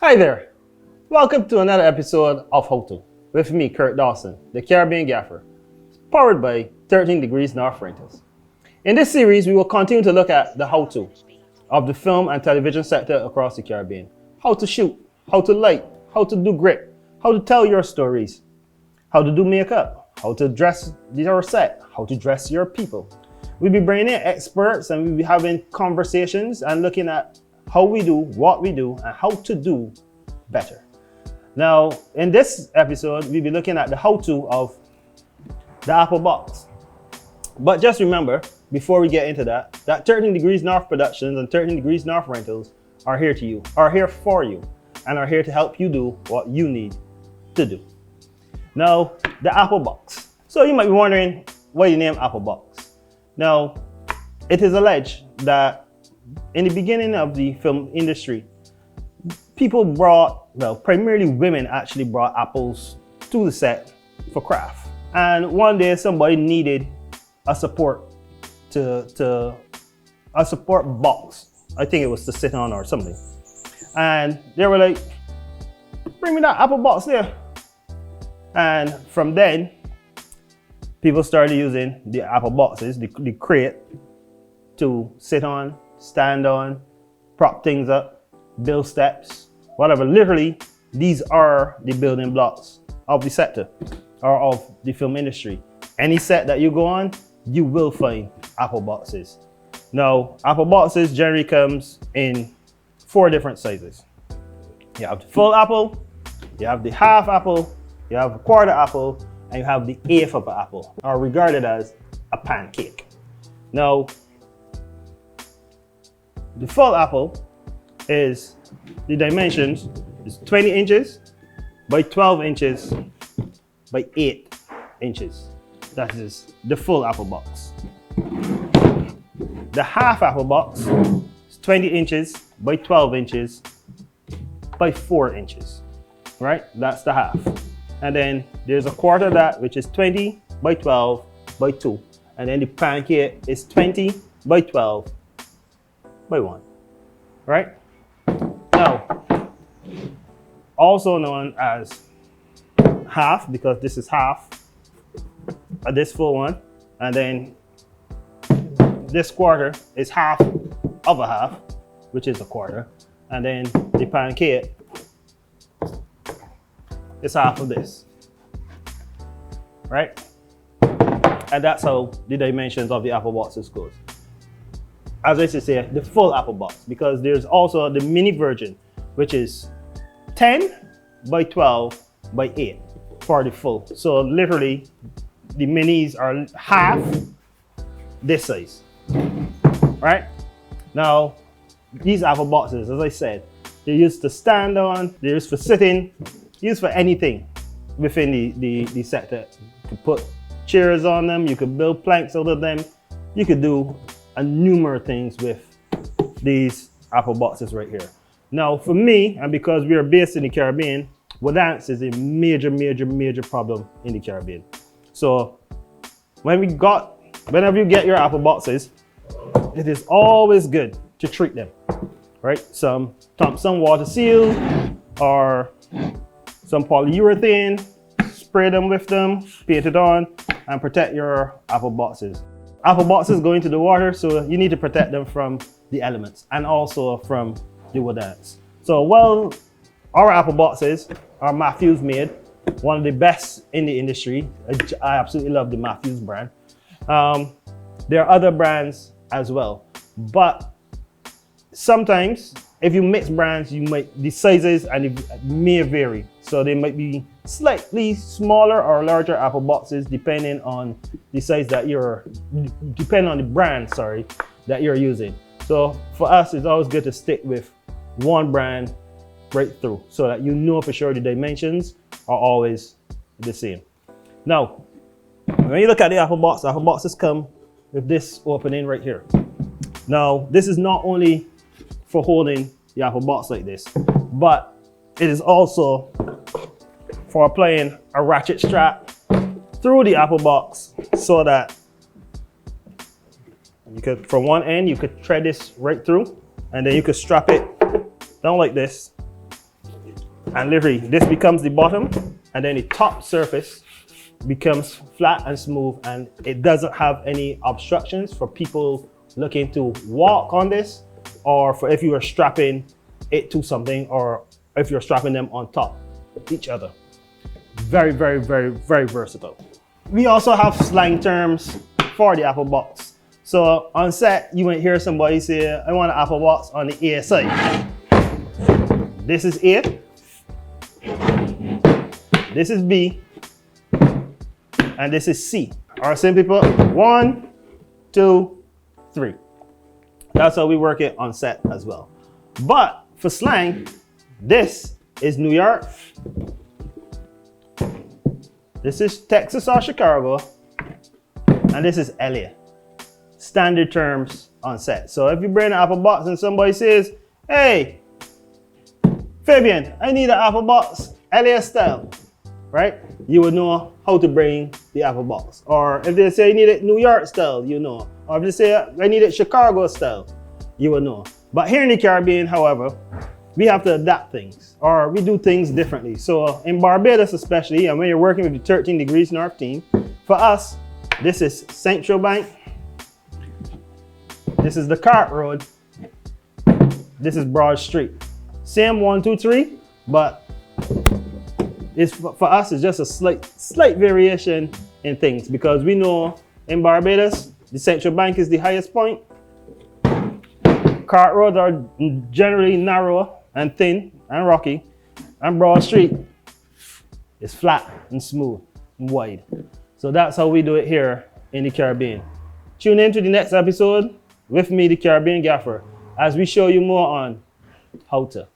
Hi there, welcome to another episode of How To, with me, Kurt Dawson, the Caribbean Gaffer, powered by 13 Degrees North Rentals. In this series, we will continue to look at the how to of the film and television sector across the Caribbean. How to shoot, how to light, how to do grit, how to tell your stories, how to do makeup, how to dress your set, how to dress your people. We'll be bringing in experts and we'll be having conversations and looking at how we do what we do and how to do better. Now, in this episode, we'll be looking at the how-to of the Apple box. But just remember, before we get into that 13 Degrees North Productions and 13 Degrees North Rentals are here for you, and are here to help you do what you need to do. Now, the Apple box. So you might be wondering why you name Apple box. Now, it is alleged that in the beginning of the film industry, people primarily women actually brought apples to the set for craft. And one day somebody needed a support box. I think it was to sit on or something. And they were like, bring me that Apple box there. And from then, people started using the Apple boxes, the crate, to sit on, stand on, prop things up, build steps, whatever. Literally, these are the building blocks of the sector or of the film industry. Any set that you go on, you will find Apple boxes. Now, Apple boxes generally comes in 4 different sizes. You have the full apple, you have the half apple, you have a quarter apple, and you have the eighth of an apple, or regarded as a pancake. Now, the full apple is, the dimensions is 20 inches by 12 inches by 8 inches. That is the full apple box. The half apple box is 20 inches by 12 inches by 4 inches, right? That's the half. And then there's a quarter of that, which is 20 by 12 by 2. And then the pancake is 20 by 12 by 1, right? Now, also known as half, because this is half of this full one, and then this quarter is half of a half, which is a quarter, and then the pancake is half of this, right? And that's how the dimensions of the Apple boxes goes. As I say, the full Apple box, because there's also the mini version, which is 10 by 12 by 8 for the full. So literally, the minis are half this size, right? Now, these Apple boxes, as I said, they're used to stand on, they're used for sitting, used for anything within the sector. You could put chairs on them, you could build planks out of them, you could do a number of things with these Apple boxes right here. Now, for me, and because we are based in the Caribbean, wood ants is a major problem in the Caribbean. So whenever you get your Apple boxes, it is always good to treat them, right? Some Thompson water seal or some polyurethane, spray them with them, paint it on, and protect your Apple boxes. Apple boxes go into the water, so you need to protect them from the elements and also from the wood ants. So while our Apple boxes are Matthews made, one of the best in the industry, I absolutely love the Matthews brand. There are other brands as well, but sometimes if you mix brands, the sizes and it may vary. So they might be slightly smaller or larger Apple boxes depending on the size that depending on the brand, that you're using. So for us, it's always good to stick with one brand right through so that you know for sure the dimensions are always the same. Now, when you look at the Apple boxes come with this opening right here. Now, this is not only for holding the Apple box like this, but it is also for applying a ratchet strap through the Apple box so that you could, from one end, you could thread this right through, and then you could strap it down like this And literally, this becomes the bottom, and then the top surface becomes flat and smooth, and it doesn't have any obstructions for people looking to walk on this, or for if you are strapping it to something, or if you're strapping them on top of each other. Very, very, very, very versatile. We also have slang terms for the Apple box. So on set, you might hear somebody say, I want an Apple box on the A side. This is A, this is B, and this is C. Or simply put, 1, 2, 3. That's how we work it on set as well. But for slang, this is New York, this is Texas or Chicago, and this is LA. Standard terms on set. So if you bring an Apple box and somebody says, hey, Fabian, I need an Apple box, LA style, right? You would know how to bring the Apple box. Or if they say you need it New York style, you know. Or if they say I need it Chicago style, you will know. But here in the Caribbean, however, we have to adapt things, or we do things differently. So in Barbados especially, and when you're working with the 13 degrees north team, for us, this is Central Bank, this is the Cart Road, this is Broad Street. Same 1, 2, 3, but it's for us it's just a slight variation in things, because we know in Barbados the Central Bank is the highest point. Cart roads are generally narrow and thin and rocky, and Broad Street is flat and smooth and wide. So that's how we do it here in the Caribbean. Tune in to the next episode with me, the Caribbean Gaffer, as we show you more on how to.